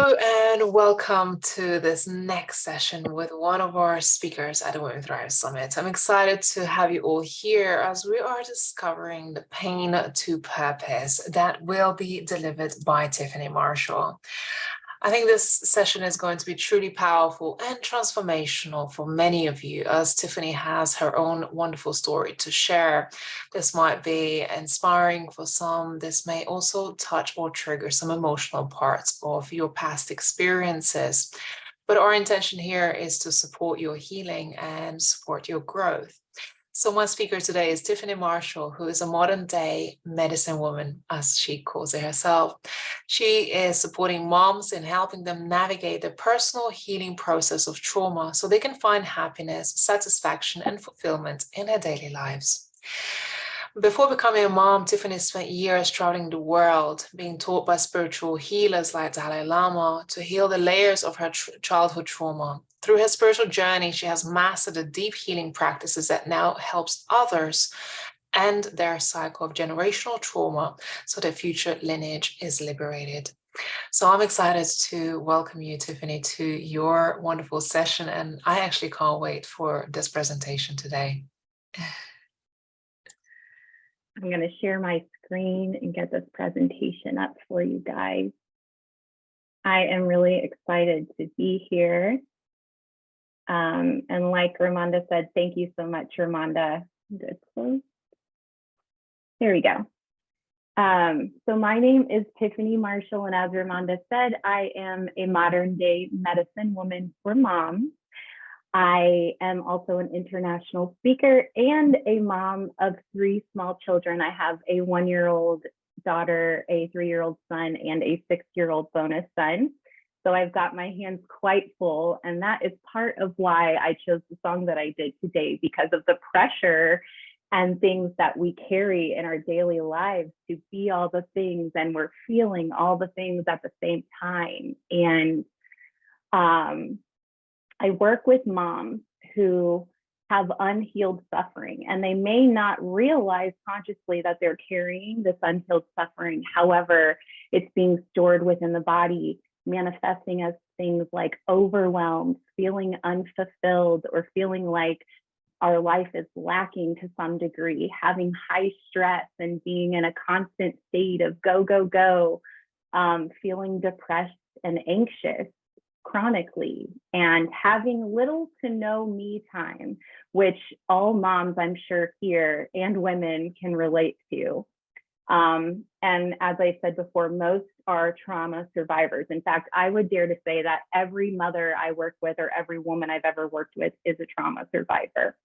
And welcome to this next session with one of our speakers at the Women Thrive Summit. I'm excited to have you all here as we are discovering the pain to purpose that will be delivered by Tiffany Marshall. I think this session is going to be truly powerful and transformational for many of you, as Tiffany has her own wonderful story to share. This might be inspiring for some. This may also touch or trigger some emotional parts of your past experiences. But our intention here is to support your healing and support your growth. So my speaker today is Tiffany Marshall, who is a modern day medicine woman, as she calls it herself. She is supporting moms in helping them navigate the personal healing process of trauma so they can find happiness, satisfaction, and fulfillment in their daily lives. Before becoming a mom, Tiffany spent years traveling the world, being taught by spiritual healers like Dalai Lama to heal the layers of her childhood trauma. Through her spiritual journey, she has mastered the deep healing practices that now helps others end their cycle of generational trauma so their future lineage is liberated. So I'm excited to welcome you, Tiffany, to your wonderful session, and I actually can't wait for this presentation today. I'm going to share my screen and get this presentation up for you guys. I am really excited to be here. And like Ramonda said, thank you so much, Ramonda. Good close. There we go. So my name is Tiffany Marshall, and as Ramonda said, I am a modern day medicine woman for moms. I am also an international speaker and a mom of 3 small children. I have a 1-year-old daughter, a 3-year-old son, and a 6-year-old bonus son. So I've got my hands quite full, and that is part of why I chose the song that I did today, because of the pressure and things that we carry in our daily lives to be all the things, and we're feeling all the things at the same time. And I work with moms who have unhealed suffering, and they may not realize consciously that they're carrying this unhealed suffering. However, it's being stored within the body, manifesting as things like overwhelmed, feeling unfulfilled, or feeling like our life is lacking to some degree, having high stress and being in a constant state of go, go, go, feeling depressed and anxious chronically, and having little to no me time, which all moms, I'm sure, here and women can relate to. And as I said before, most are trauma survivors. In fact, I would dare to say that every mother I work with or every woman I've ever worked with is a trauma survivor.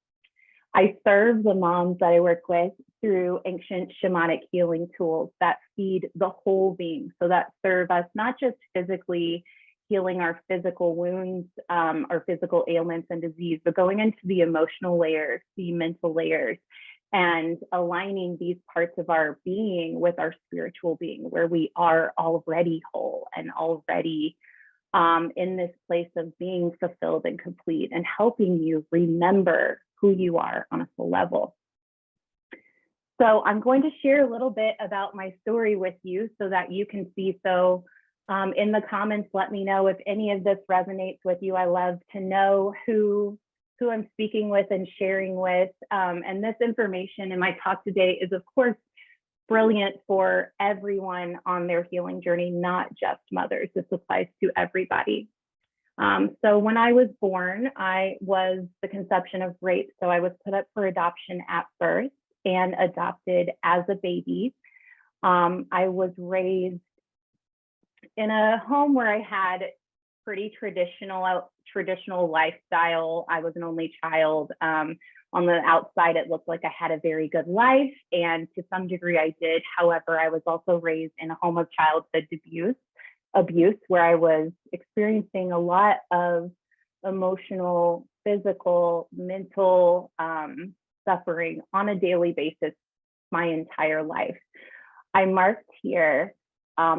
I serve the moms that I work with through ancient shamanic healing tools that feed the whole being, so that serve us not just physically healing our physical wounds, our physical ailments and disease, but going into the emotional layers, the mental layers, and aligning these parts of our being with our spiritual being, where we are already whole and already in this place of being fulfilled and complete, and helping you remember who you are on a full level. So I'm going to share a little bit about my story with you so that you can see. So in the comments, let me know if any of this resonates with you. I love to know who I'm speaking with and sharing with. And this information in my talk today is, of course, brilliant for everyone on their healing journey, not just mothers. This applies to everybody. So when I was born, I was the conception of rape. So I was put up for adoption at birth and adopted as a baby. I was raised in a home where I had pretty traditional lifestyle. I was an only child. On the outside, it looked like I had a very good life, and to some degree I did. However, I was also raised in a home of childhood abuse where I was experiencing a lot of emotional, physical, mental suffering on a daily basis my entire life. I marked here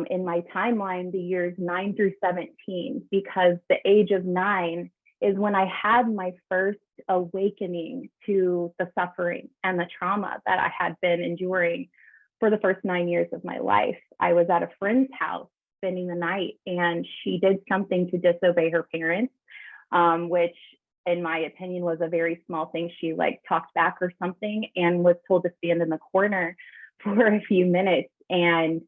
in my timeline the years 9 through 17, because the age of 9 is when I had my first awakening to the suffering and the trauma that I had been enduring for the first 9 years of my life. I was at a friend's house spending the night, and she did something to disobey her parents, which in my opinion was a very small thing. She like talked back or something and was told to stand in the corner for a few minutes. And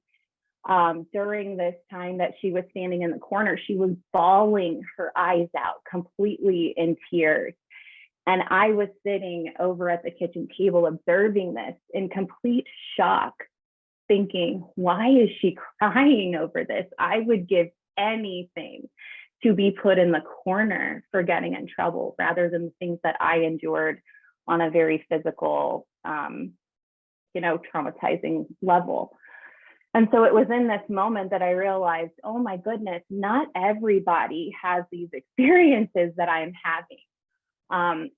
during this time that she was standing in the corner, she was bawling her eyes out, completely in tears. And I was sitting over at the kitchen table observing this in complete shock, thinking, why is she crying over this? I would give anything to be put in the corner for getting in trouble rather than the things that I endured on a very physical, traumatizing level. And so it was in this moment that I realized, oh my goodness, not everybody has these experiences that I'm having.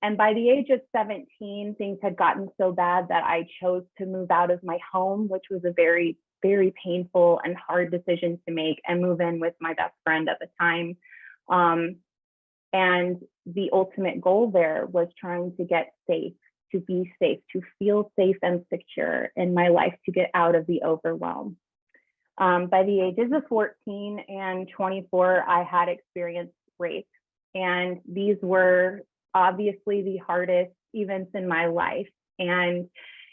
And by the age of 17, things had gotten so bad that I chose to move out of my home, which was a very, very painful and hard decision to make, and move in with my best friend at the time. And the ultimate goal there was trying to get safe, to be safe, to feel safe and secure in my life, to get out of the overwhelm. By the ages of 14 and 24, I had experienced rape. And these were obviously the hardest events in my life. And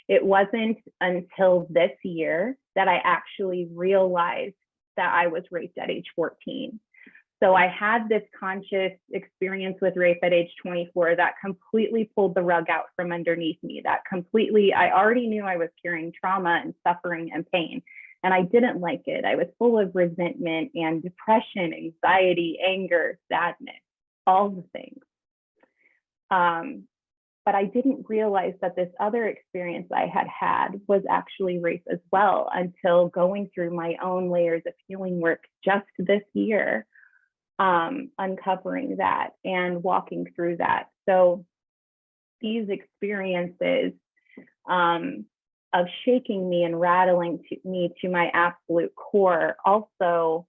it wasn't until this year that I actually realized that I was raped at age 14. So I had this conscious experience with rape at age 24 that completely pulled the rug out from underneath me, I already knew I was carrying trauma and suffering and pain, and I didn't like it. I was full of resentment and depression, anxiety, anger, sadness, all the things. But I didn't realize that this other experience I had was actually rape as well, until going through my own layers of healing work just this year, uncovering that and walking through that. So these experiences of shaking me and rattling me to my absolute core also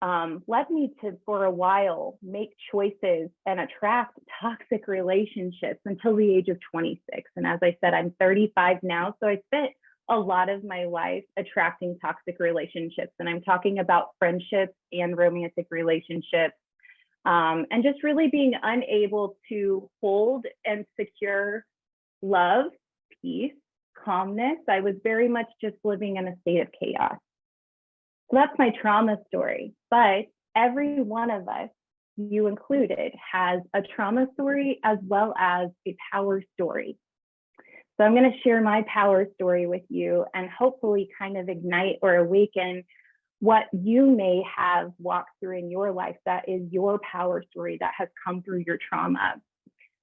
led me to, for a while, make choices and attract toxic relationships until the age of 26. And as I said, I'm 35 now, so I spent a lot of my life attracting toxic relationships. And I'm talking about friendships and romantic relationships, and just really being unable to hold and secure love, peace, calmness. I was very much just living in a state of chaos. So that's my trauma story. But every one of us, you included, has a trauma story as well as a power story. So I'm going to share my power story with you and hopefully kind of ignite or awaken what you may have walked through in your life that is your power story that has come through your trauma.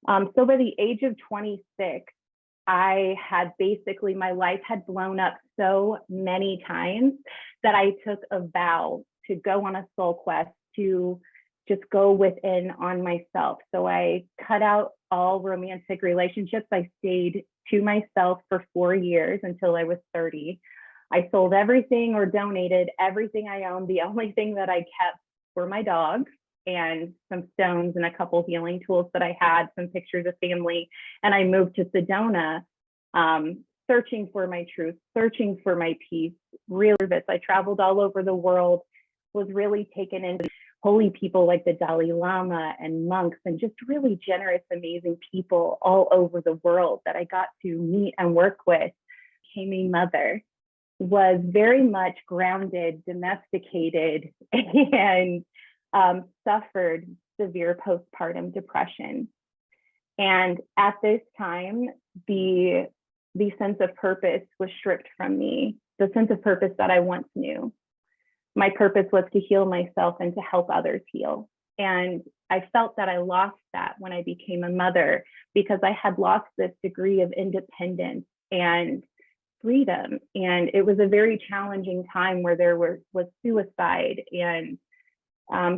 So by the age of 26, I had basically, my life had blown up so many times that I took a vow to go on a soul quest, to just go within on myself. So I cut out all romantic relationships. I stayed to myself for 4 years until I was 30. I sold everything or donated everything I owned. The only thing that I kept were my dogs and some stones and a couple healing tools that I had, some pictures of family. And I moved to Sedona, searching for my truth, searching for my peace, real service. I traveled all over the world, was really taken into holy people like the Dalai Lama and monks and just really generous, amazing people all over the world that I got to meet and work with. Became a mother, was very much grounded, domesticated, and suffered severe postpartum depression. And at this time, the sense of purpose was stripped from me, the sense of purpose that I once knew. My purpose was to heal myself and to help others heal. And I felt that I lost that when I became a mother, because I had lost this degree of independence and freedom. And it was a very challenging time where there was suicide and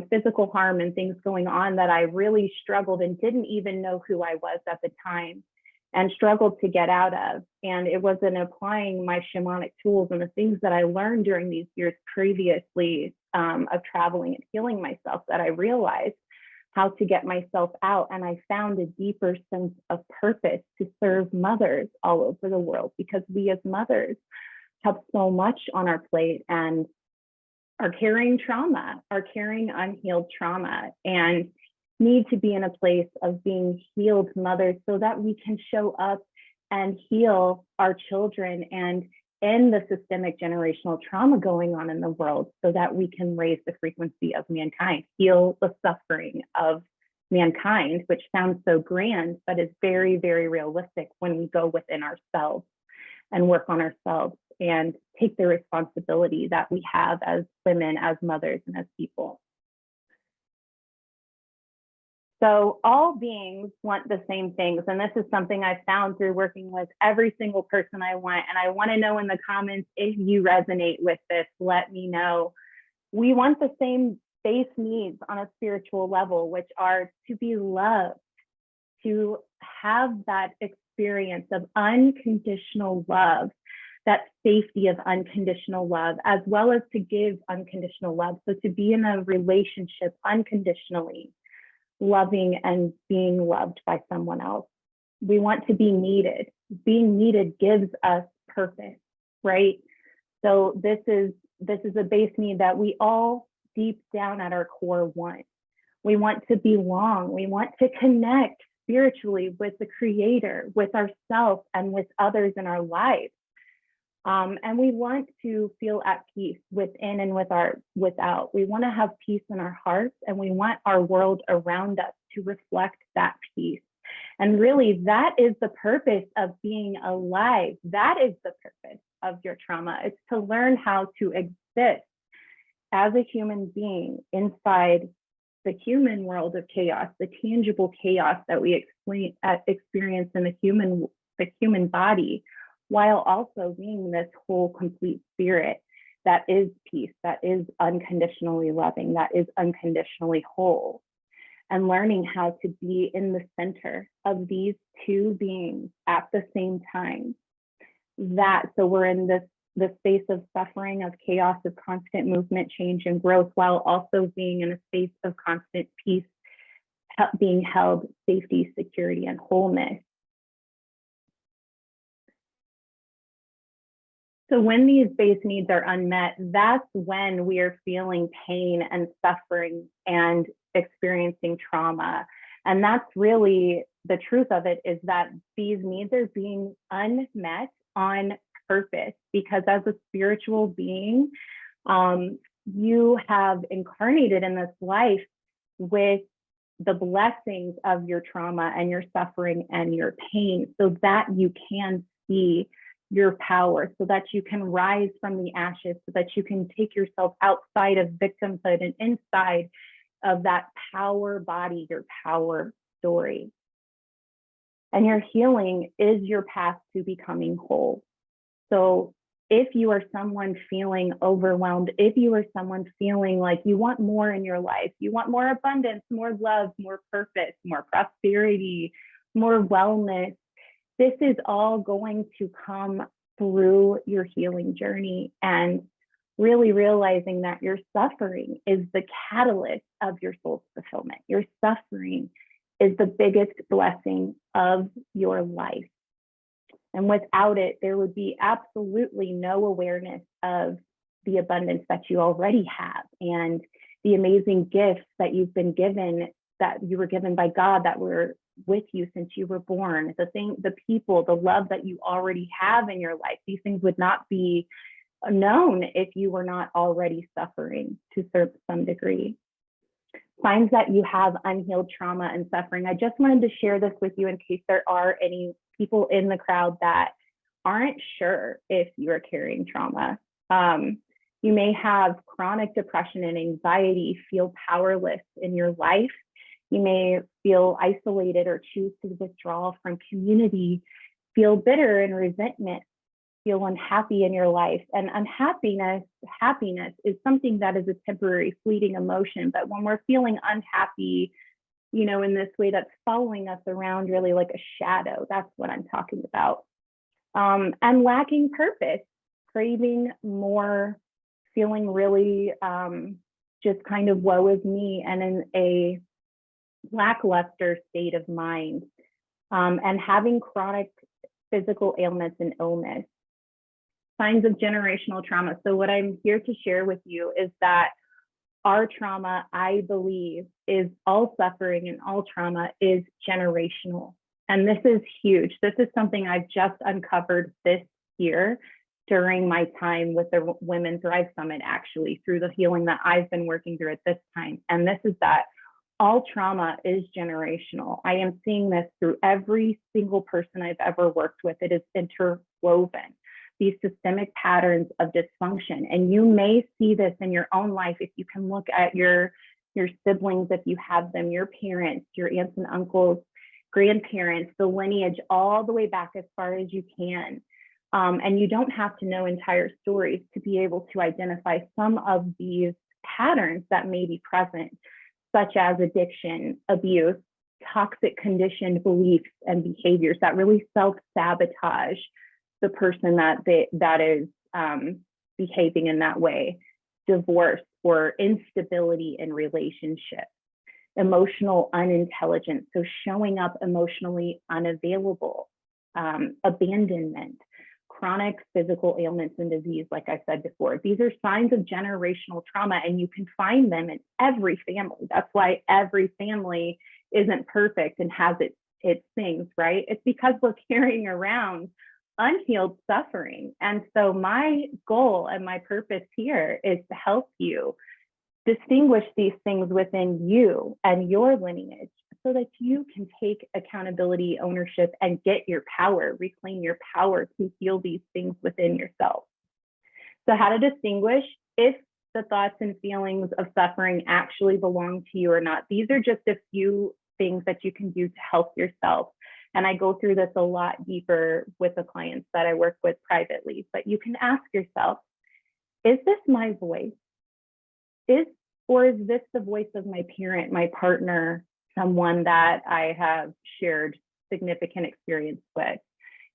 physical harm and things going on that I really struggled and didn't even know who I was at the time and struggled to get out of. And it was in applying my shamanic tools and the things that I learned during these years previously of traveling and healing myself that I realized how to get myself out. And I found a deeper sense of purpose to serve mothers all over the world, because we as mothers have so much on our plate. And are carrying trauma, are carrying unhealed trauma, and need to be in a place of being healed mothers so that we can show up and heal our children and end the systemic generational trauma going on in the world so that we can raise the frequency of mankind, heal the suffering of mankind, which sounds so grand, but is very, very realistic when we go within ourselves and work on ourselves and take the responsibility that we have as women, as mothers, and as people. So all beings want the same things. And this is something I found through working with every single person I want. And I want to know in the comments if you resonate with this, let me know. We want the same base needs on a spiritual level, which are to be loved, to have that experience of unconditional love, that safety of unconditional love, as well as to give unconditional love. So to be in a relationship unconditionally, loving and being loved by someone else. We want to be needed. Being needed gives us purpose, right? So this is a base need that we all deep down at our core want. We want to belong. We want to connect spiritually with the Creator, with ourselves, and with others in our lives. And we want to feel at peace within and without. We want to have peace in our hearts, and we want our world around us to reflect that peace. And really, that is the purpose of being alive. That is the purpose of your trauma. It's to learn how to exist as a human being inside the human world of chaos, the tangible chaos that we experience in the human body, while also being this whole complete spirit that is peace, that is unconditionally loving, that is unconditionally whole, and learning how to be in the center of these two beings at the same time. So we're in the space of suffering, of chaos, of constant movement, change, and growth, while also being in a space of constant peace, being held, safety, security, and wholeness. So when these base needs are unmet, that's when we are feeling pain and suffering and experiencing trauma. And that's really the truth of it, is that these needs are being unmet on purpose, because as a spiritual being, you have incarnated in this life with the blessings of your trauma and your suffering and your pain, so that you can see your power, so that you can rise from the ashes, so that you can take yourself outside of victimhood and inside of that power body, your power story. And your healing is your path to becoming whole. So if you are someone feeling overwhelmed, if you are someone feeling like you want more in your life, you want more abundance, more love, more purpose, more prosperity, more wellness, this is all going to come through your healing journey, and really realizing that your suffering is the catalyst of your soul's fulfillment. Your suffering is the biggest blessing of your life. And without it, there would be absolutely no awareness of the abundance that you already have, and the amazing gifts that you've been given, that you were given by God, that were with you since you were born, the people, the love that you already have in your life. These things would not be known if you were not already suffering to some degree. Signs that you have unhealed trauma and suffering. I just wanted to share this with you in case there are any people in the crowd that aren't sure if you are carrying trauma. You may have chronic depression and anxiety, feel powerless in your life. You may feel isolated or choose to withdraw from community, feel bitter and resentment, feel unhappy in your life. And happiness is something that is a temporary, fleeting emotion. But when we're feeling unhappy, in this way that's following us around, really like a shadow, that's what I'm talking about. And lacking purpose, craving more, feeling really just kind of woe is me, and in a lackluster state of mind, and having chronic physical ailments and illness. signs of generational trauma. So what I'm here to share with you is that our trauma, I believe, is all suffering and all trauma is generational. And this is huge. This is something I've just uncovered this year during my time with the Women Thrive Summit, actually, through the healing that I've been working through at this time. And this is that all trauma is generational. I am seeing this through every single person I've ever worked with. It is interwoven, these systemic patterns of dysfunction. And you may see this in your own life if you can look at your siblings, if you have them, your parents, your aunts and uncles, grandparents, the lineage, all the way back as far as you can. And you don't have to know entire stories to be able to identify some of these patterns that may be present, such as addiction, abuse, toxic conditioned beliefs and behaviors that really self-sabotage the person that is behaving in that way, divorce or instability in relationships, emotional unintelligence, so showing up emotionally unavailable, abandonment, chronic physical ailments and disease, like I said before. These are signs of generational trauma, and you can find them in every family. That's why every family isn't perfect and has its things, right? It's because we're carrying around unhealed suffering. And so my goal and my purpose here is to help you distinguish these things within you and your lineage so that you can take accountability, ownership, and get your power, reclaim your power to heal these things within yourself. So how to distinguish if the thoughts and feelings of suffering actually belong to you or not. These are just a few things that you can do to help yourself. And I go through this a lot deeper with the clients that I work with privately, but you can ask yourself, is this my voice? Or is this the voice of my parent, my partner, someone that I have shared significant experience with?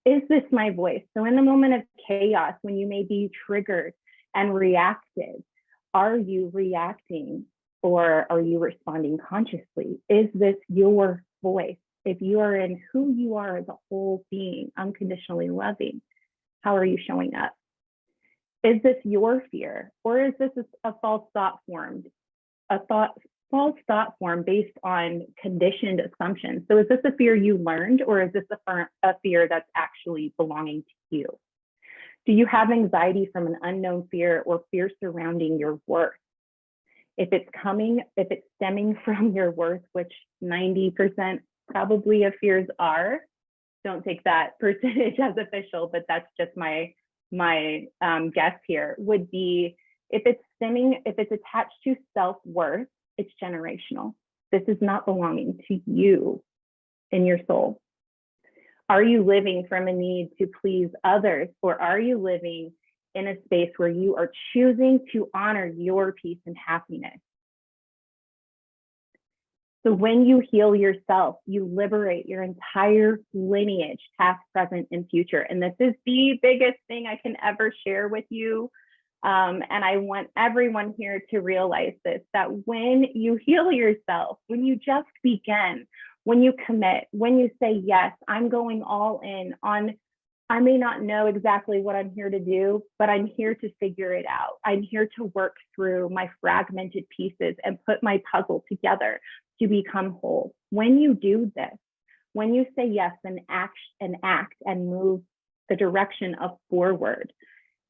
Is this my voice? So in the moment of chaos, when you may be triggered and reactive, are you reacting or are you responding consciously? Is this your voice? If you are in who you are as a whole being, unconditionally loving, how are you showing up? Is this your fear, or is this a false thought formed? False thought form based on conditioned assumptions. So is this a fear you learned, or is this a fear that's actually belonging to you? Do you have anxiety from an unknown fear or fear surrounding your worth? If it's stemming from your worth, which 90% probably of fears are, don't take that percentage as official, but that's just my guess here, would be if it's attached to self-worth, it's generational. This is not belonging to you in your soul. Are you living from a need to please others, or are you living in a space where you are choosing to honor your peace and happiness? So when you heal yourself, you liberate your entire lineage, past, present, and future. And this is the biggest thing I can ever share with you. And I want everyone here to realize this, that when you heal yourself, when you just begin, when you commit, when you say, yes, I'm going all in on, I may not know exactly what I'm here to do, but I'm here to figure it out. I'm here to work through my fragmented pieces and put my puzzle together to become whole. When you do this, when you say yes and act and move the direction of forward,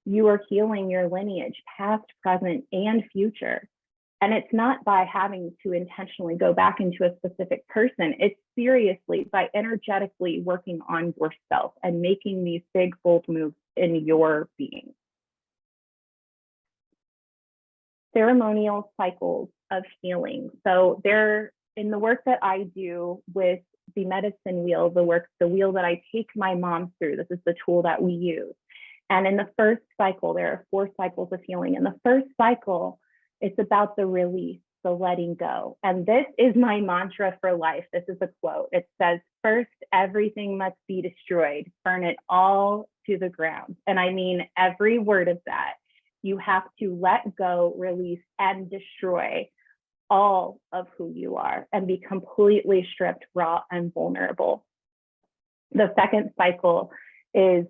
you are healing your lineage, past, present, and future. And it's not by having to intentionally go back into a specific person. It's seriously by energetically working on yourself and making these big, bold moves in your being. Ceremonial cycles of healing. So in the work that I do with the medicine wheel, the wheel that I take my mom through, this is the tool that we use. And in the first cycle, there are 4 cycles of healing. In the first cycle, it's about the release, the letting go. And this is my mantra for life. This is a quote. It says, first, everything must be destroyed. Burn it all to the ground. And I mean every word of that. You have to let go, release, and destroy all of who you are and be completely stripped, raw, and vulnerable. The second cycle is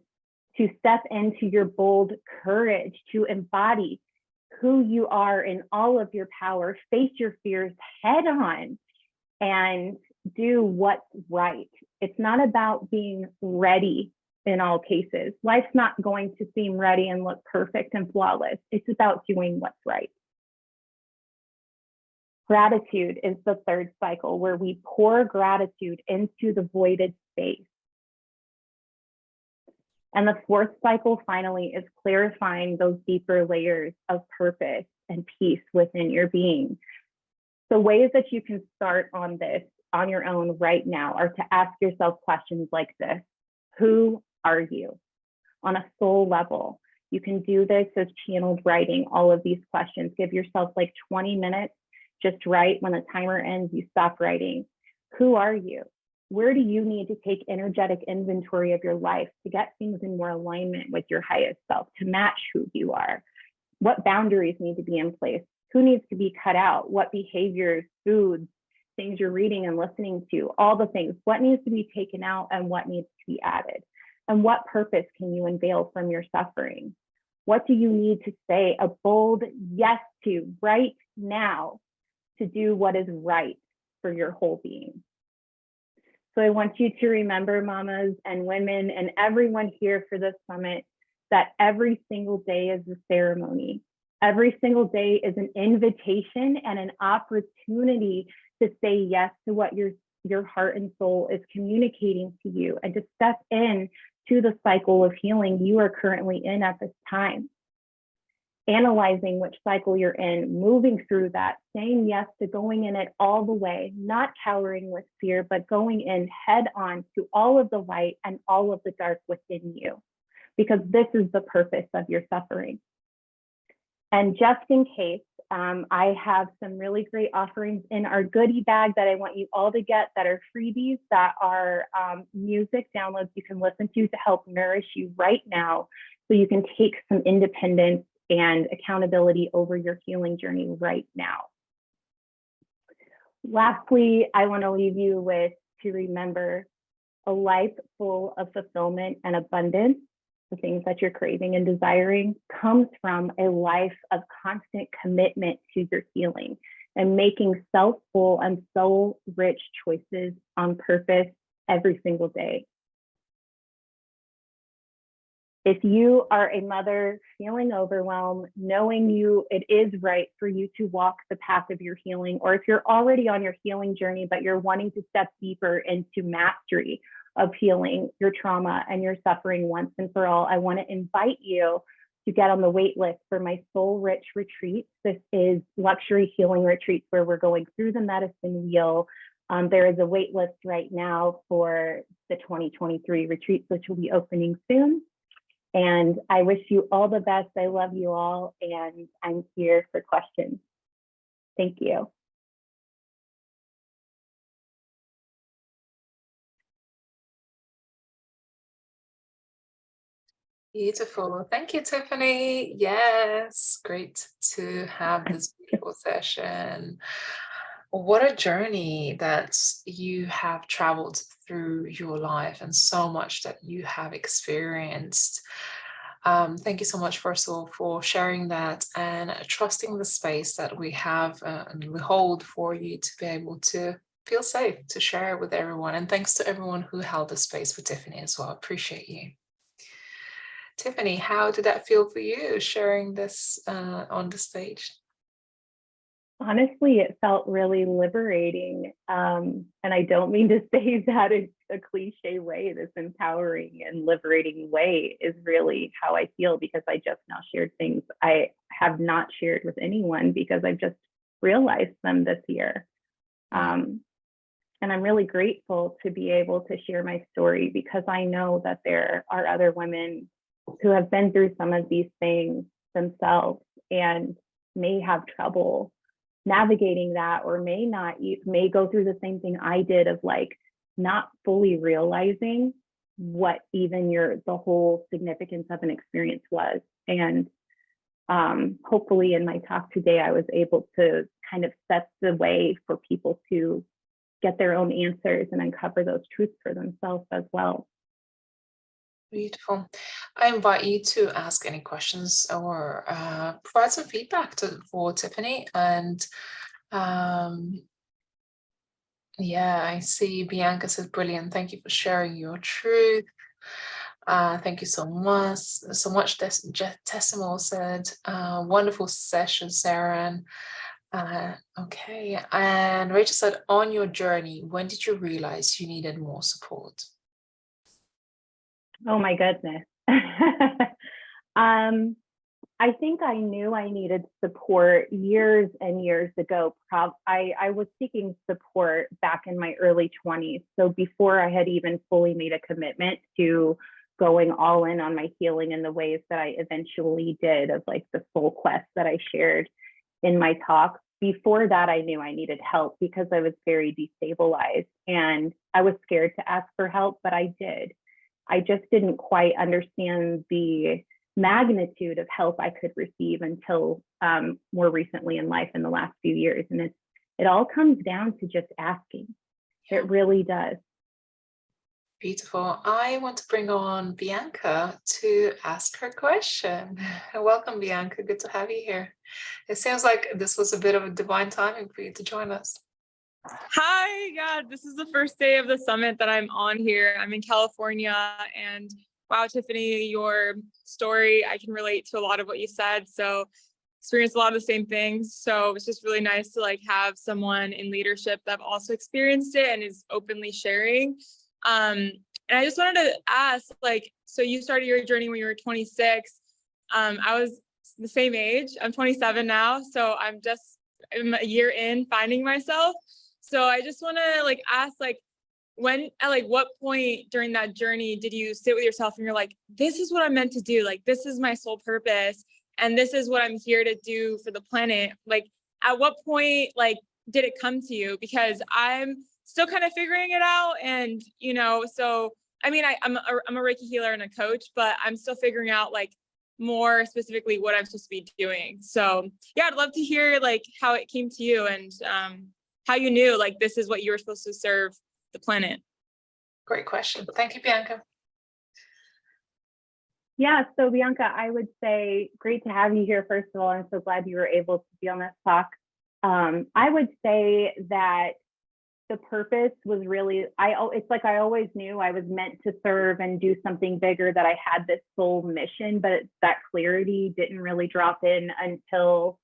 to step into your bold courage, to embody who you are in all of your power, face your fears head on, and do what's right. It's not about being ready in all cases. Life's not going to seem ready and look perfect and flawless. It's about doing what's right. Gratitude is the third cycle, where we pour gratitude into the voided space. And the fourth cycle, finally, is clarifying those deeper layers of purpose and peace within your being. The ways that you can start on this on your own right now are to ask yourself questions like this. Who are you? On a soul level, you can do this as channeled writing, all of these questions. Give yourself like 20 minutes, just write. When the timer ends, you stop writing. Who are you? Where do you need to take energetic inventory of your life to get things in more alignment with your highest self, to match who you are? What boundaries need to be in place? Who needs to be cut out? What behaviors, foods, things you're reading and listening to, all the things. What needs to be taken out and what needs to be added? And what purpose can you unveil from your suffering? What do you need to say a bold yes to right now to do what is right for your whole being? So I want you to remember, mamas and women and everyone here for this summit, that every single day is a ceremony. Every single day is an invitation and an opportunity to say yes to what your heart and soul is communicating to you, and to step in to the cycle of healing you are currently in at this time. Analyzing which cycle you're in, moving through that, saying yes to going in it all the way, not cowering with fear, but going in head on to all of the light and all of the dark within you, because this is the purpose of your suffering. And just in case, I have some really great offerings in our goodie bag that I want you all to get, that are freebies, that are music downloads you can listen to help nourish you right now, so you can take some independence and accountability over your healing journey right now. Lastly, I want to leave you with to remember a life full of fulfillment and abundance, the things that you're craving and desiring, comes from a life of constant commitment to your healing and making self-full and soul-rich choices on purpose every single day. If you are a mother feeling overwhelmed, knowing it is right for you to walk the path of your healing, or if you're already on your healing journey, but you're wanting to step deeper into mastery of healing your trauma and your suffering once and for all, I want to invite you to get on the wait list for my Soul Rich retreat. This is luxury healing retreats where we're going through the medicine wheel. There is a wait list right now for the 2023 retreats, which will be opening soon. And I wish you all the best. I love you all, and I'm here for questions. Thank you. Beautiful. Thank you, Tiffany. Yes, great to have this beautiful session. What a journey that you have traveled through your life, and so much that you have experienced. Thank you so much, first of all, for sharing that and trusting the space that we have and we hold for you to be able to feel safe to share it with everyone. And thanks to everyone who held the space for Tiffany as well. Appreciate you. Tiffany, how did that feel for you, sharing this on the stage? Honestly, it felt really liberating. And I don't mean to say that in a cliche way. This empowering and liberating way is really how I feel, because I just now shared things I have not shared with anyone, because I've just realized them this year. And I'm really grateful to be able to share my story, because I know that there are other women who have been through some of these things themselves and may have trouble navigating that, or may go through the same thing I did, of like not fully realizing what even the whole significance of an experience was. And hopefully in my talk today, I was able to kind of set the way for people to get their own answers and uncover those truths for themselves as well. Beautiful. I invite you to ask any questions or provide some feedback for Tiffany. And um, yeah, I see Bianca says brilliant. Thank you for sharing your truth. Thank you so much. So much. Tessimal said, wonderful session, Sarah. Okay. And Rachel said, on your journey, when did you realize you needed more support? Oh my goodness. I think I knew I needed support years and years ago. I was seeking support back in my early 20s. So before I had even fully made a commitment to going all in on my healing in the ways that I eventually did, of like the soul quest that I shared in my talk. Before that, I knew I needed help because I was very destabilized and I was scared to ask for help, but I did. I just didn't quite understand the magnitude of help I could receive until more recently in life in the last few years. And it all comes down to just asking. It really does. Beautiful. I want to bring on Bianca to ask her question. Welcome, Bianca. Good to have you here. It sounds like this was a bit of a divine timing for you to join us. Hi, yeah, this is the first day of the summit that I'm on here. I'm in California, and wow, Tiffany, your story, I can relate to a lot of what you said. So experienced a lot of the same things. So it's just really nice to like have someone in leadership that also experienced it and is openly sharing. And I just wanted to ask, like, so you started your journey when you were 26. I was the same age. I'm 27 now. So I'm a year in finding myself. So I just want to like ask, like, when, at like what point during that journey did you sit with yourself and you're like, this is what I'm meant to do? Like, this is my sole purpose. And this is what I'm here to do for the planet. Like, at what point, like, did it come to you? Because I'm still kind of figuring it out. And, you know, so, I mean, I'm a Reiki healer and a coach, but I'm still figuring out like more specifically what I'm supposed to be doing. So yeah, I'd love to hear like how it came to you and how you knew like this is what you were supposed to serve the planet. Great question. Thank you, Bianca. Yeah, so Bianca, I would say great to have you here. First of all, I'm so glad you were able to be on this talk. I would say that the purpose was really, it's like I always knew I was meant to serve and do something bigger, that I had this soul mission, but that clarity didn't really drop in until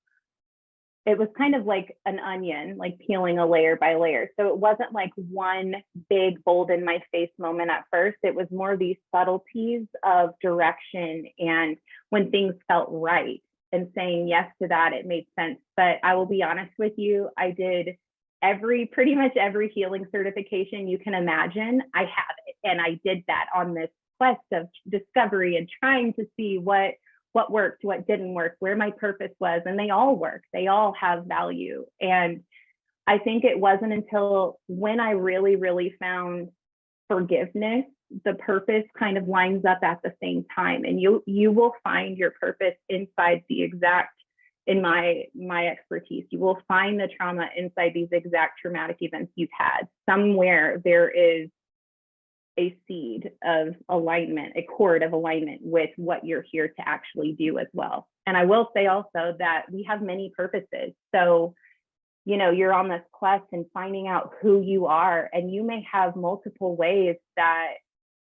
it was kind of like an onion, like peeling a layer by layer. So it wasn't like one big bold in my face moment at first. It was more these subtleties of direction, and when things felt right and saying yes to that, it made sense. But I will be honest with you, I did pretty much every healing certification you can imagine. I have it. And I did that on this quest of discovery and trying to see what worked, what didn't work, where my purpose was, and they all work. They all have value. And I think it wasn't until when I really, really found forgiveness, the purpose kind of lines up at the same time. And you will find your purpose inside the exact, in my expertise, you will find the trauma inside these exact traumatic events you've had. Somewhere there is a seed of alignment, a cord of alignment with what you're here to actually do as well. And I will say also that we have many purposes. So, you know, you're on this quest and finding out who you are, and you may have multiple ways that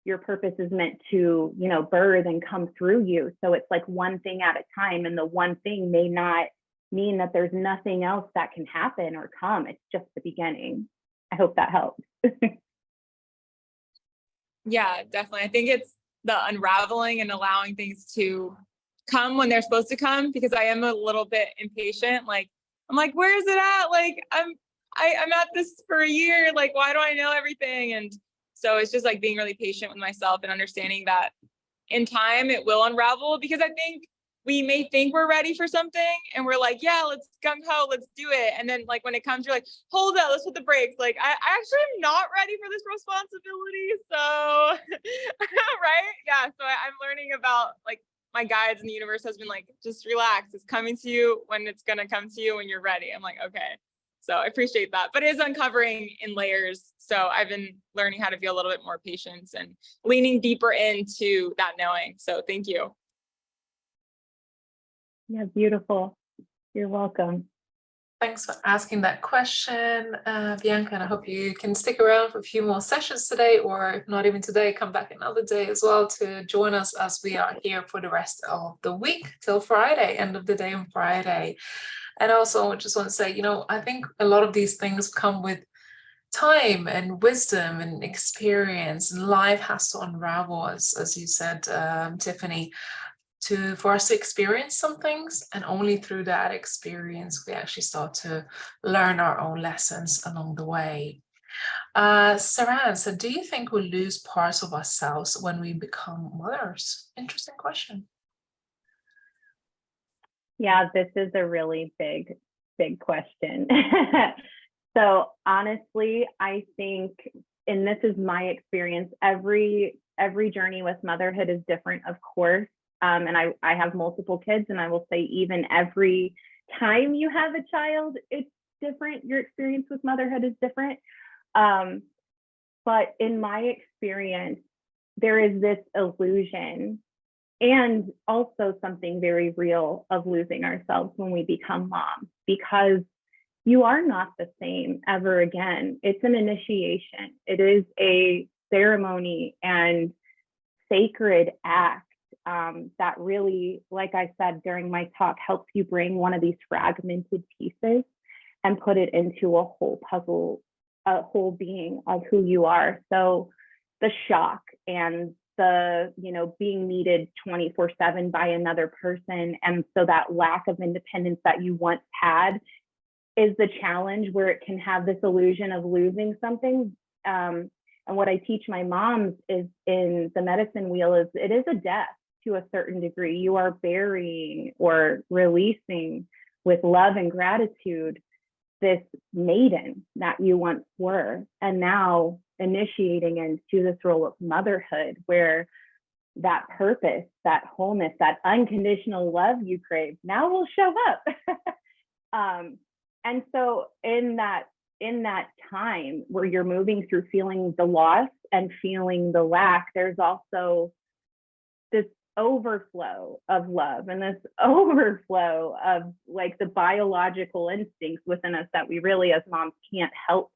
your purpose is meant to, you know, birth and come through you. So it's like one thing at a time, and the one thing may not mean that there's nothing else that can happen or come. It's just the beginning. I hope that helps. Yeah, definitely. I think it's the unraveling and allowing things to come when they're supposed to come, because I am a little bit impatient. Like, I'm like, where is it at? Like, I'm at this for a year. Like, why do I know everything? And so it's just like being really patient with myself and understanding that in time it will unravel, because I think we may think we're ready for something and we're like, yeah, let's gung ho, let's do it. And then like when it comes, you're like, hold up, let's put the brakes. Like, I actually am not ready for this responsibility. So, right. Yeah. So I'm learning about like my guides in the universe has been like, just relax. It's coming to you when it's going to come to you when you're ready. I'm like, okay. So I appreciate that, but it is uncovering in layers. So I've been learning how to be a little bit more patient and leaning deeper into that knowing. So thank you. Yeah, beautiful. You're welcome. Thanks for asking that question, Bianca, and I hope you can stick around for a few more sessions today, or if not even today, come back another day as well to join us, as we are here for the rest of the week till Friday, end of the day on Friday. And also I just want to say, I think a lot of these things come with time and wisdom and experience, and life has to unravel, as you said, Tiffany, for us to experience some things, and only through that experience we actually start to learn our own lessons along the way. Saran, so do you think we lose parts of ourselves when we become mothers? Interesting question. Yeah, this is a really big question. So honestly, I think, and this is my experience, every journey with motherhood is different, of course. And I have multiple kids, and I will say even every time you have a child, it's different. Your experience with motherhood is different. But in my experience, there is this illusion and also something very real of losing ourselves when we become moms, because you are not the same ever again. It's an initiation. It is a ceremony and sacred act that really, like I said during my talk, helps you bring one of these fragmented pieces and put it into a whole puzzle, a whole being of who you are. So the shock and the, being needed 24/7 by another person, and so that lack of independence that you once had is the challenge, where it can have this illusion of losing something. And what I teach my moms is, in the medicine wheel, is it is a death to a certain degree. You are burying or releasing with love and gratitude this maiden that you once were, and now initiating into this role of motherhood, where that purpose, that wholeness, that unconditional love you crave now will show up. And so in that time where you're moving through feeling the loss and feeling the lack, there's also this overflow of love and this overflow of like the biological instincts within us that we really as moms can't help.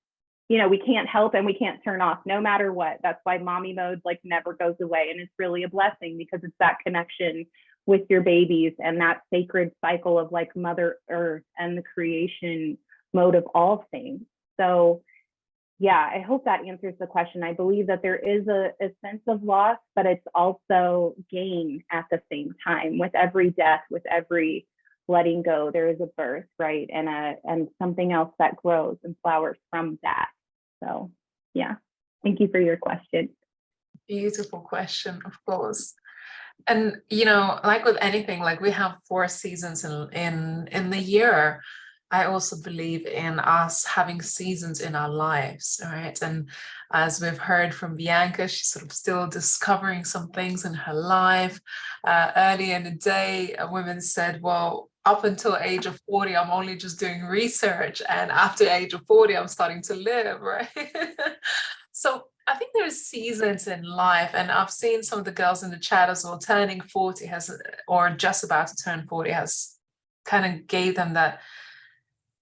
We can't help and we can't turn off no matter what. That's why mommy mode like never goes away. And it's really a blessing, because it's that connection with your babies and that sacred cycle of like Mother Earth and the creation mode of all things. So yeah, I hope that answers the question. I believe that there is a sense of loss, but it's also gain at the same time. With every death, with every letting go, there is a birth, right? And something else that grows and flowers from that. So yeah, thank you for your question. Beautiful question, of course. And like with anything, like we have 4 seasons in the year. I also believe in us having seasons in our lives, right? And as we've heard from Bianca, she's sort of still discovering some things in her life. Early in the day, women said, well, up until age of 40, I'm only just doing research. And after age of 40, I'm starting to live, right? So I think there's seasons in life, and I've seen some of the girls in the chat as well, turning 40 or just about to turn 40 has kind of gave them that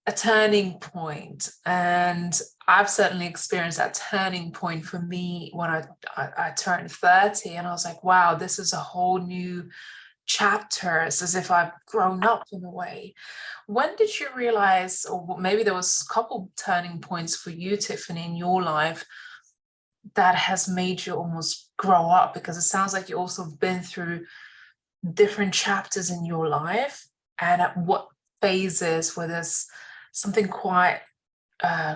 a turning point. And I've certainly experienced that turning point for me when I turned 30, and I was like, wow, this is a whole new chapter. It's as if I've grown up in a way. When did you realize, or maybe there was a couple turning points for you, Tiffany, in your life that has made you almost grow up? Because it sounds like you also been through different chapters in your life, and at what phases were there's something quite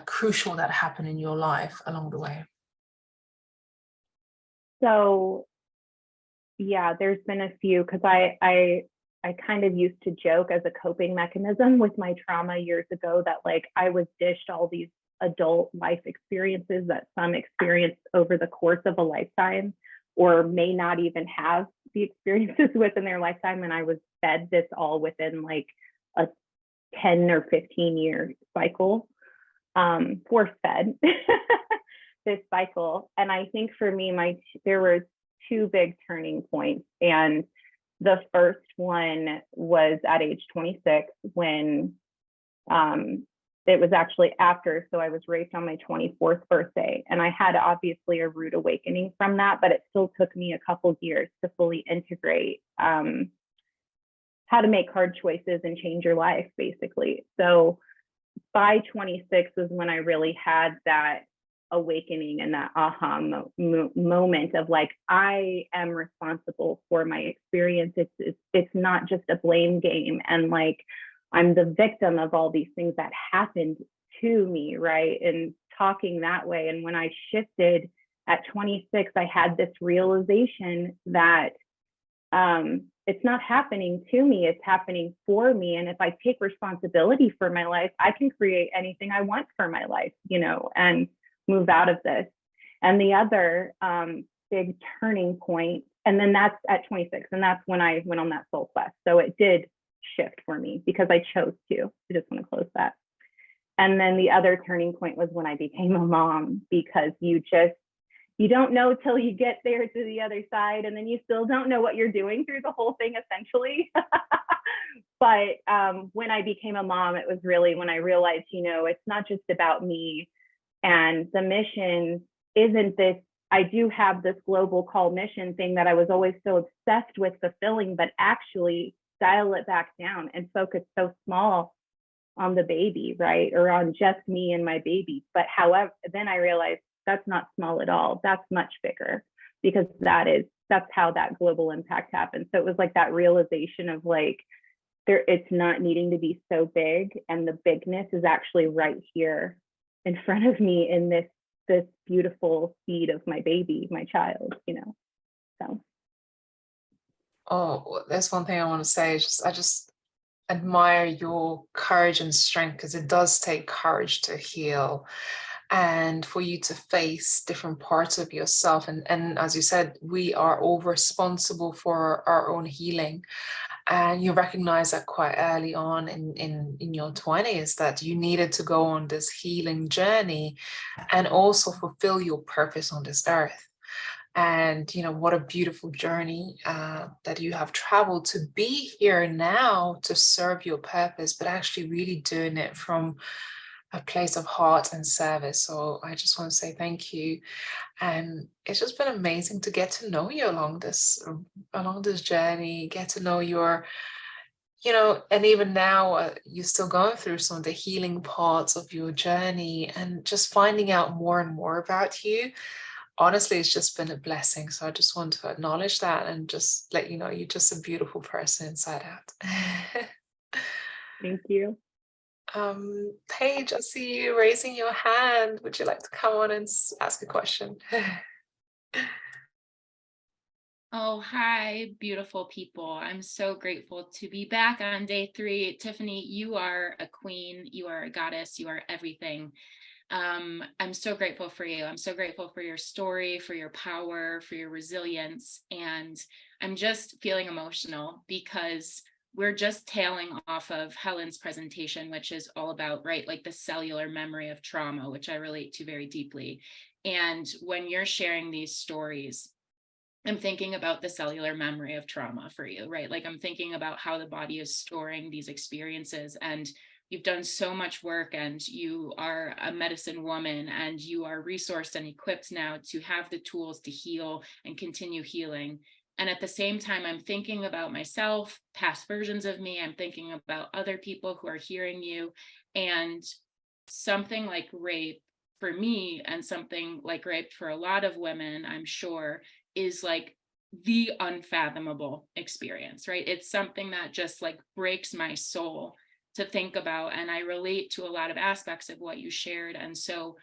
crucial that happened in your life along the way? So yeah, there's been a few, because I kind of used to joke as a coping mechanism with my trauma years ago that like I was dished all these adult life experiences that some experience over the course of a lifetime, or may not even have the experiences within their lifetime. And I was fed this all within like a 10 or 15 year cycle. force fed this cycle. And I think for me, there were two big turning points. And the first one was at age 26 when it was actually after. So I was raped on my 24th birthday. And I had obviously a rude awakening from that, but it still took me a couple years to fully integrate how to make hard choices and change your life, basically. So by 26 was when I really had that awakening and that aha moment of like, I am responsible for my experience. It's not just a blame game, and like I'm the victim of all these things that happened to me, right? And talking that way. And when I shifted at 26, I had this realization that it's not happening to me, it's happening for me. And if I take responsibility for my life, I can create anything I want for my life, and move out of this. And the other big turning point, and then that's at 26, and that's when I went on that soul quest. So it did shift for me because I chose to. I just want to close that. And then the other turning point was when I became a mom, because you don't know till you get there to the other side, and then you still don't know what you're doing through the whole thing, essentially. But when I became a mom, it was really when I realized, it's not just about me, and the mission isn't this. I do have this global call mission thing that I was always so obsessed with fulfilling, but actually dial it back down and focus so small on the baby, right? Or on just me and my baby. But however, then I realized that's not small at all. That's much bigger, because that's how that global impact happens. So it was like that realization of like, it's not needing to be so big, and the bigness is actually right here in front of me in this beautiful seed of my baby, my child, so. Oh, there's one thing I want to say. I just admire your courage and strength, because it does take courage to heal, and for you to face different parts of yourself. And as you said, we are all responsible for our own healing. And you recognize that quite early on in your 20s, that you needed to go on this healing journey and also fulfill your purpose on this earth. And what a beautiful journey that you have traveled to be here now to serve your purpose, but actually really doing it from a place of heart and service. So I just want to say thank you. And it's just been amazing to get to know you along this journey, get to know your, and even now you're still going through some of the healing parts of your journey, and just finding out more and more about you. Honestly, it's just been a blessing. So I just want to acknowledge that and just let you know you're just a beautiful person inside out. Thank you. Paige, I see you raising your hand. Would you like to come on and ask a question? Oh, hi, beautiful people. I'm so grateful to be back on day 3. Tiffany, you are a queen, you are a goddess, you are everything. I'm so grateful for you. I'm so grateful for your story, for your power, for your resilience. And I'm just feeling emotional because we're just tailing off of Helen's presentation, which is all about, right, like the cellular memory of trauma, which I relate to very deeply. And when you're sharing these stories, I'm thinking about the cellular memory of trauma for you, right? Like I'm thinking about how the body is storing these experiences, and you've done so much work, and you are a medicine woman, and you are resourced and equipped now to have the tools to heal and continue healing. And at the same time, I'm thinking about myself, past versions of me. I'm thinking about other people who are hearing you, and something like rape for me, and something like rape for a lot of women, I'm sure, is like the unfathomable experience, right? It's something that just like breaks my soul to think about. And I relate to a lot of aspects of what you shared. And so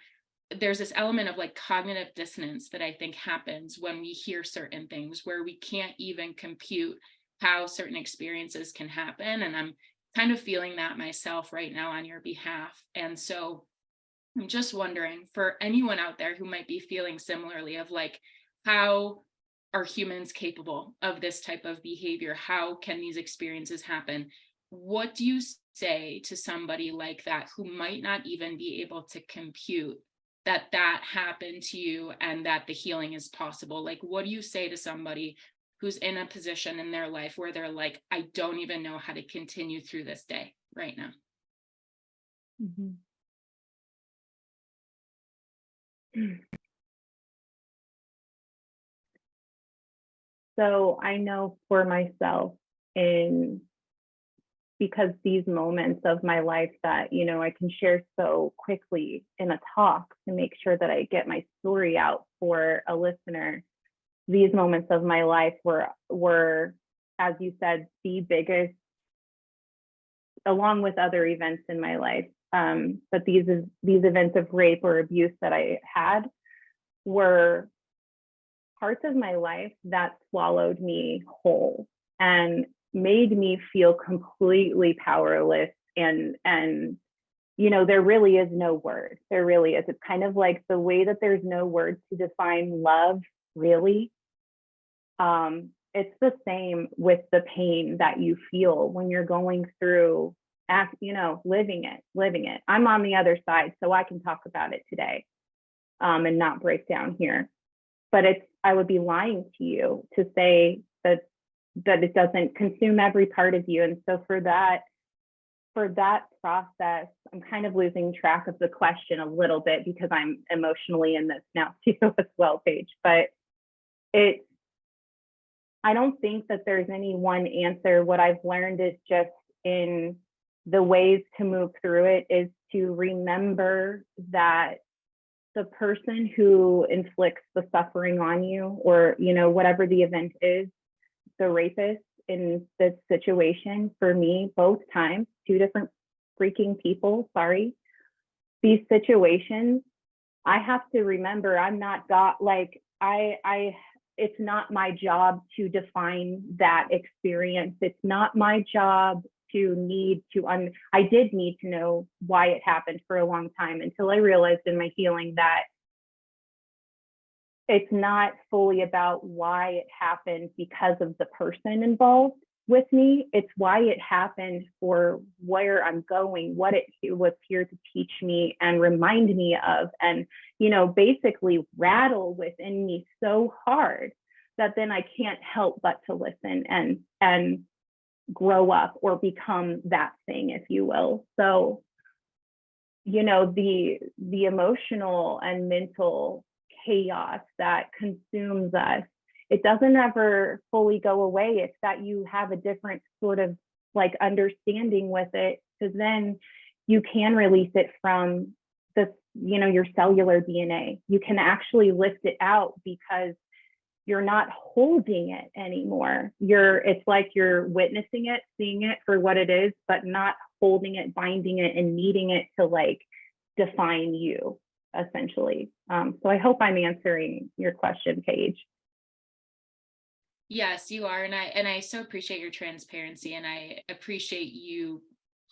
there's this element of like cognitive dissonance that I think happens when we hear certain things, where we can't even compute how certain experiences can happen. And I'm kind of feeling that myself right now on your behalf. And so I'm just wondering, for anyone out there who might be feeling similarly, of like, how are humans capable of this type of behavior? How can these experiences happen? What do you say to somebody like that who might not even be able to compute that that happened to you and that the healing is possible? Like, what do you say to somebody who's in a position in their life where they're like, I don't even know how to continue through this day right now? So I know for myself, because these moments of my life that, you know, I can share so quickly in a talk to make sure that I get my story out for a listener. These moments of my life were, as you said, the biggest, along with other events in my life. But these events of rape or abuse that I had were parts of my life that swallowed me whole and made me feel completely powerless. And you know, there really is no word. There really is. It's kind of like the way that there's no word to define love, really. It's the same with the pain that you feel when you're going through, you know, living it. I'm on the other side, so I can talk about it today, and not break down here. But I would be lying to you to say that it doesn't consume every part of you. And so for that process, I'm kind of losing track of the question a little bit because I'm emotionally in this now too as well, Paige. But I don't think that there's any one answer. What I've learned is just in the ways to move through it is to remember that the person who inflicts the suffering on you, or, you know, whatever the event is, the rapist in this situation, for me, both times, two different freaking people, sorry, these situations, I have to remember I'm not God, like it's not my job to define that experience. It's not my job I did need to know why it happened for a long time until I realized in my healing that it's not fully about why it happened because of the person involved with me. It's why it happened, for where I'm going, what it was here to teach me and remind me of, and, you know, basically rattle within me so hard that then I can't help but to listen and grow up or become that thing, if you will. So, you know, the emotional and mental chaos that consumes us, it doesn't ever fully go away. It's that you have a different sort of like understanding with it, because then you can release it from the, you know, your cellular DNA. You can actually lift it out because you're not holding it anymore. It's like you're witnessing it, seeing it for what it is, but not holding it, binding it, and needing it to like define you, essentially. So I hope I'm answering your question, Paige. Yes, you are. And I so appreciate your transparency, and I appreciate you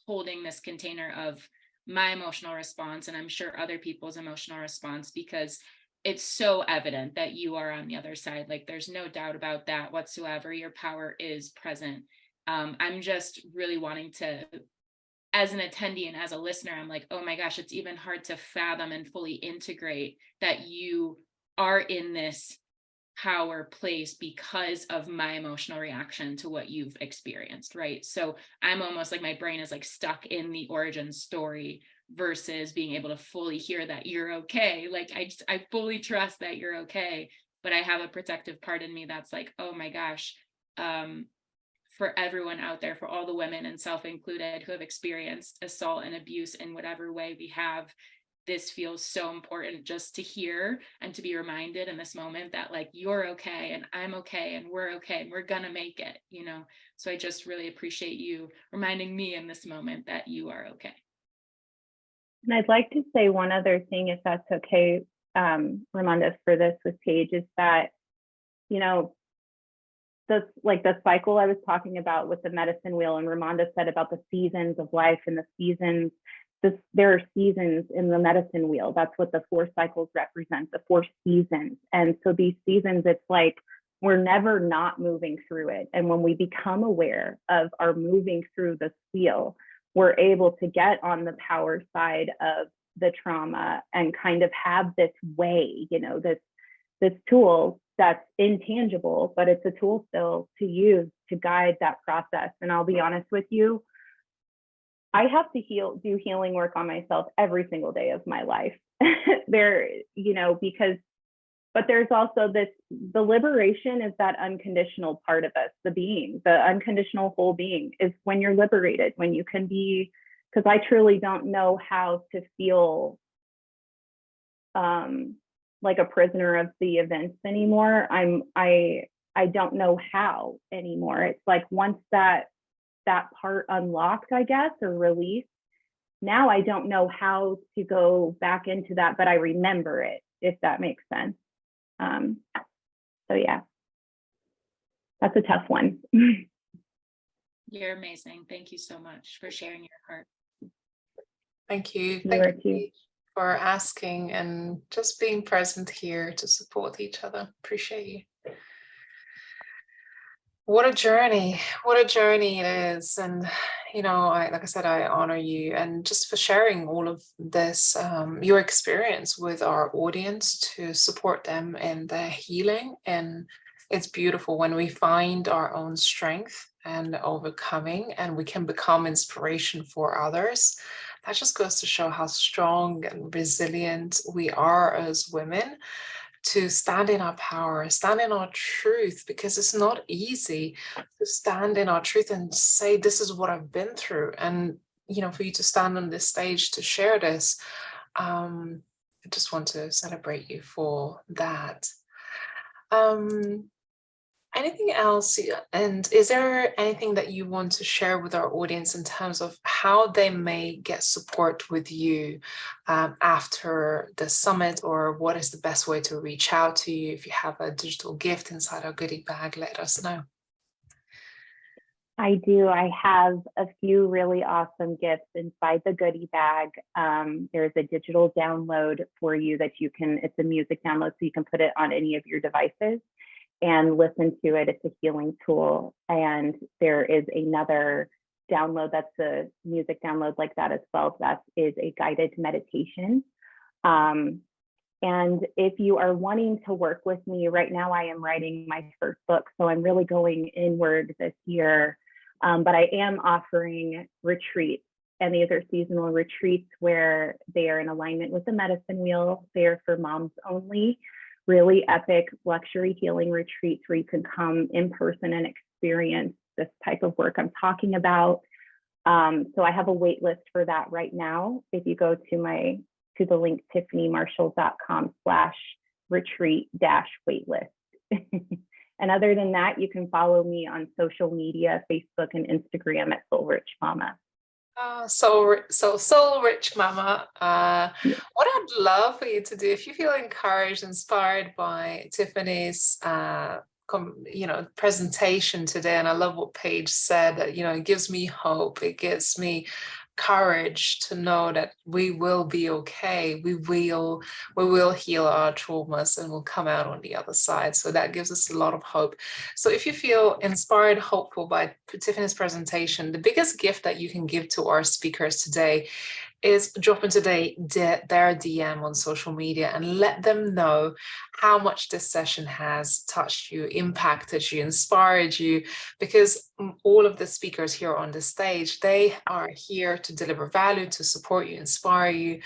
holding this container of my emotional response, and I'm sure other people's emotional response, because it's so evident that you are on the other side. Like, there's no doubt about that whatsoever. Your power is present. I'm just really wanting to, as an attendee and as a listener, I'm like, oh my gosh, it's even hard to fathom and fully integrate that you are in this power place because of my emotional reaction to what you've experienced, right? So I'm almost like, my brain is like stuck in the origin story versus being able to fully hear that you're okay. Like, I fully trust that you're okay, but I have a protective part in me that's like, oh my gosh, for everyone out there, for all the women, and self included, who have experienced assault and abuse in whatever way we have, this feels so important just to hear and to be reminded in this moment that like, you're okay and I'm okay and we're okay and we're gonna make it, you know? So I just really appreciate you reminding me in this moment that you are okay. And I'd like to say one other thing, if that's okay, Ramonda, for this with Paige, is that, you know, the cycle I was talking about with the medicine wheel, and Ramonda said about the seasons of life and the seasons, there are seasons in the medicine wheel. That's what the 4 cycles represent, the 4 seasons. And so these seasons, it's like we're never not moving through it. And when we become aware of our moving through this wheel, we're able to get on the power side of the trauma and kind of have this way, you know, this tool that's intangible, but it's a tool still to use to guide that process. And I'll be honest with you, I have to do healing work on myself every single day of my life. There, you know, but there's also the liberation is that unconditional part of us, the being, the unconditional whole being is when you're liberated, when you can be, because I truly don't know how to feel like a prisoner of the events anymore. I don't know how anymore. It's like once that part unlocked, I guess, or released, now I don't know how to go back into that, but I remember it, if that makes sense. So yeah, that's a tough one. You're amazing. Thank you so much for sharing your heart. Thank you. You Thank are you too. for asking and just being present here to support each other. Appreciate you. What a journey it is. And you know, like I said, I honor you and just for sharing all of this, your experience with our audience to support them in their healing. And it's beautiful when we find our own strength and overcoming, and we can become inspiration for others. That just goes to show how strong and resilient we are as women, to stand in our power, stand in our truth, because it's not easy to stand in our truth and say, this is what I've been through. And, you know, for you to stand on this stage to share this, I just want to celebrate you for that. Anything else? And is there anything that you want to share with our audience in terms of how they may get support with you after the summit, or what is the best way to reach out to you? If you have a digital gift inside our goodie bag, let us know. I do. I have a few really awesome gifts inside the goodie bag. There's a digital download for you that you can, it's a music download, so you can put it on any of your devices and listen to it. It's a healing tool. And there is another download that's a music download like that as well. That is a guided meditation. And if you are wanting to work with me, right now I am writing my first book, so I'm really going inward this year. But I am offering retreats, and these are seasonal retreats where they are in alignment with the medicine wheel. They are for moms only. Really epic luxury healing retreats where you can come in person and experience this type of work I'm talking about. So I have a wait list for that right now. If you go to the link tiffanymarshall.com/retreat-waitlist. And other than that, you can follow me on social media, Facebook and Instagram at Soul Rich Mama. Soul Rich Mama. What I'd love for you to do, if you feel encouraged, inspired by Tiffany's presentation today, and I love what Paige said, that, you know, it gives me hope, it gives me courage to know that we will be okay. We will heal our traumas and we'll come out on the other side. So that gives us a lot of hope. So if you feel inspired, hopeful by Tiffany's presentation, the biggest gift that you can give to our speakers today is drop into their DM on social media and let them know how much this session has touched you, impacted you, inspired you, because all of the speakers here on the stage, they are here to deliver value, to support you, inspire you.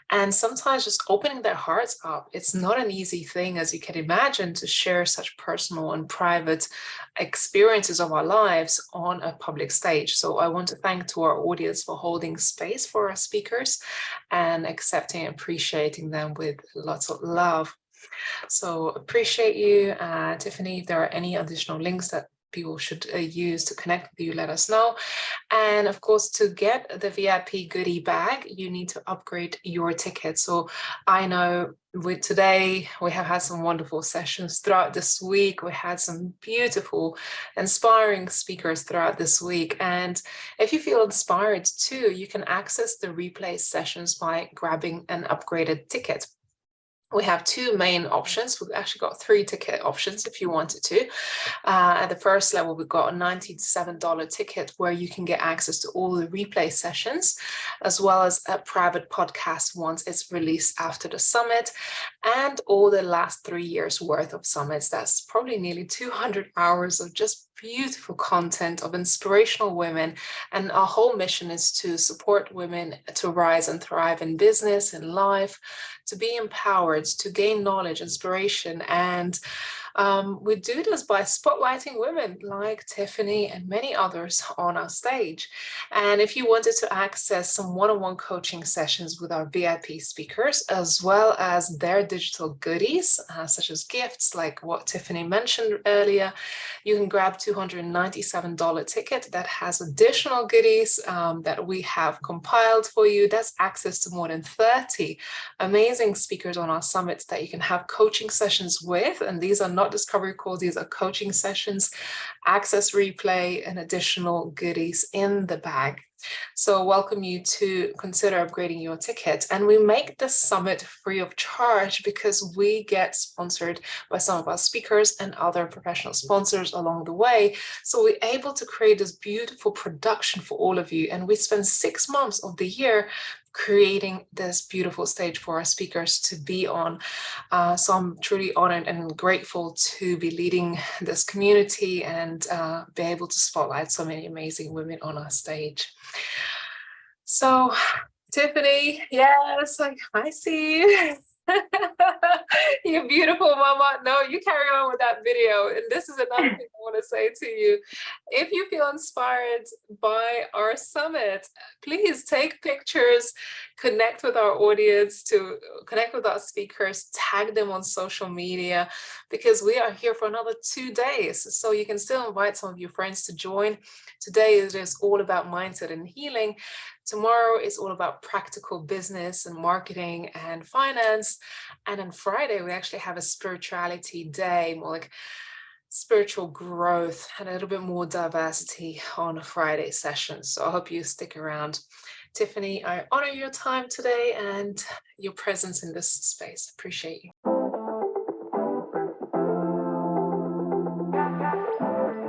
And sometimes just opening their hearts up, it's not an easy thing, as you can imagine, to share such personal and private experiences of our lives on a public stage. So I want to thank to our audience for holding space for our speakers and accepting and appreciating them with lots of love. So appreciate you, Tiffany. If there are any additional links that people should use to connect with you, let us know. And of course, to get the VIP goodie bag, you need to upgrade your ticket. So I know today we have had some wonderful sessions throughout this week. We had some beautiful, inspiring speakers throughout this week. And if you feel inspired too, you can access the replay sessions by grabbing an upgraded ticket. We have two main options. We've actually got 3 ticket options if you wanted to. At the first level, we've got a $97 ticket where you can get access to all the replay sessions, as well as a private podcast once it's released after the summit, and all the last 3 years worth of summits. That's probably nearly 200 hours of just beautiful content of inspirational women. And our whole mission is to support women to rise and thrive in business, in life, to be empowered, to gain knowledge, inspiration. And we do this by spotlighting women like Tiffany and many others on our stage. And if you wanted to access some one-on-one coaching sessions with our VIP speakers, as well as their digital goodies, such as gifts like what Tiffany mentioned earlier, you can grab $297 ticket that has additional goodies that we have compiled for you. That's access to more than 30 amazing speakers on our summits that you can have coaching sessions with. And these are not discovery calls, these are coaching sessions, access replay, and additional goodies in the bag. So welcome you to consider upgrading your ticket. And we make the summit free of charge because we get sponsored by some of our speakers and other professional sponsors along the way. So we're able to create this beautiful production for all of you. And we spend 6 months of the year creating this beautiful stage for our speakers to be on. So I'm truly honored and grateful to be leading this community and be able to spotlight so many amazing women on our stage. So Tiffany, yes, I see you. You're beautiful, mama. No, you carry on with that video. And this is another thing I want to say to you. If you feel inspired by our summit, please take pictures, connect with our audience, to connect with our speakers, tag them on social media, because we are here for another 2 days. So you can still invite some of your friends to join. Today it is all about mindset and healing. Tomorrow is all about practical business and marketing and finance. And on Friday, we actually have a spirituality day, more like spiritual growth and a little bit more diversity on a Friday session. So I hope you stick around. Tiffany, I honor your time today and your presence in this space. Appreciate you.